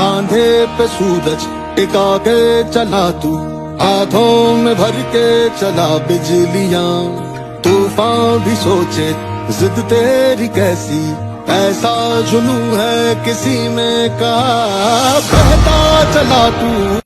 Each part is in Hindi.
कांधे पे सूरज टिका के चला तू, हाथों में भर के चला बिजलियां। तूफान भी सोचे जिद तेरी कैसी, ऐसा जुनू है किसी में कहा। बहता चला तू।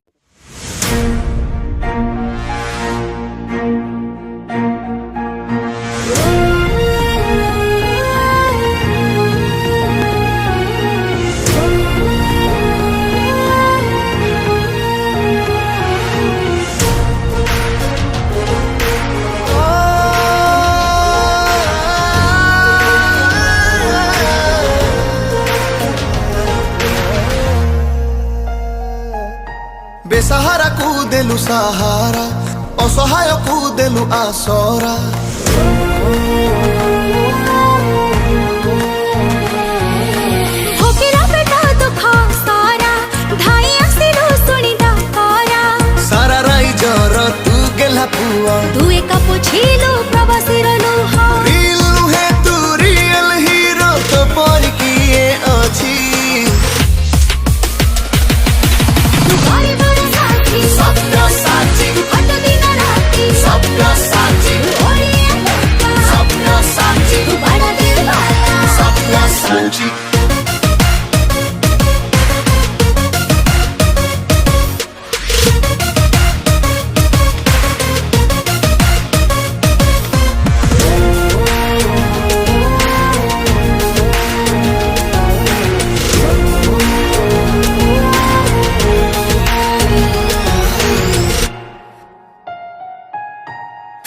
बेसहारा को देलु सहारा, असहाय को देलु आसरा। सारा राई जर तू गेला पुआ, तू एका पोछिलु प्रवासी रलुहा। रियल नुहे तू रियल हीरो, तो पर किए अछि।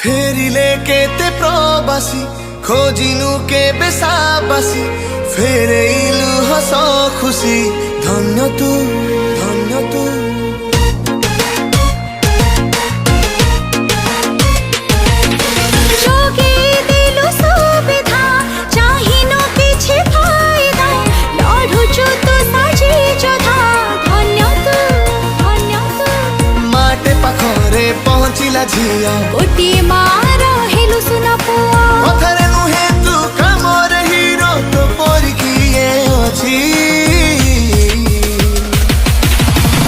फेरी लेके ते प्रवासी, खोजिनु के बेसाबासी। फेरे इलु हस खुशी, धन्य तू धन्य तू। जोगे दिलु सुविधा, चाहिनु किछि फायदा। लढुछु तू साजी जोधा, धन्य तू धन्य तू। माटे पाखरे पहुँचिला झिया, गोटिए मार हेलु सुना पुआ। पथरे नुहे तू कामर हीरो, तो पर किए अछि।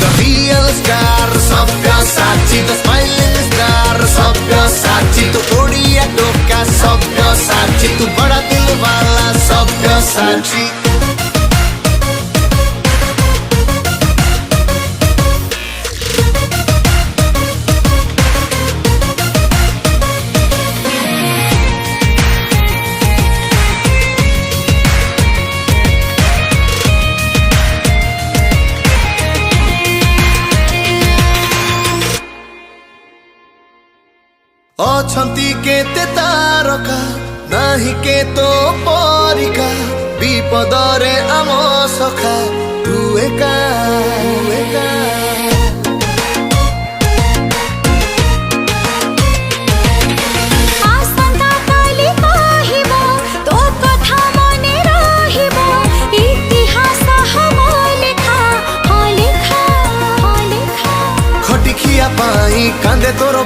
The real star, सबका साची, the smiling star, सबका साची। तू ओडिया टोका, सबका साची। तू बड़ा दिल वाला, सबका साची। अछंती केते तारका, नाही के तो परिका। विपदरे आम सखा, तू एका एका। आसंता काली कहिबो, तो कथा मने रहिबो। इतिहास हम लेखा, हाँ लेखा हाँ लेखा। खटिखिया पाई कांदे तोर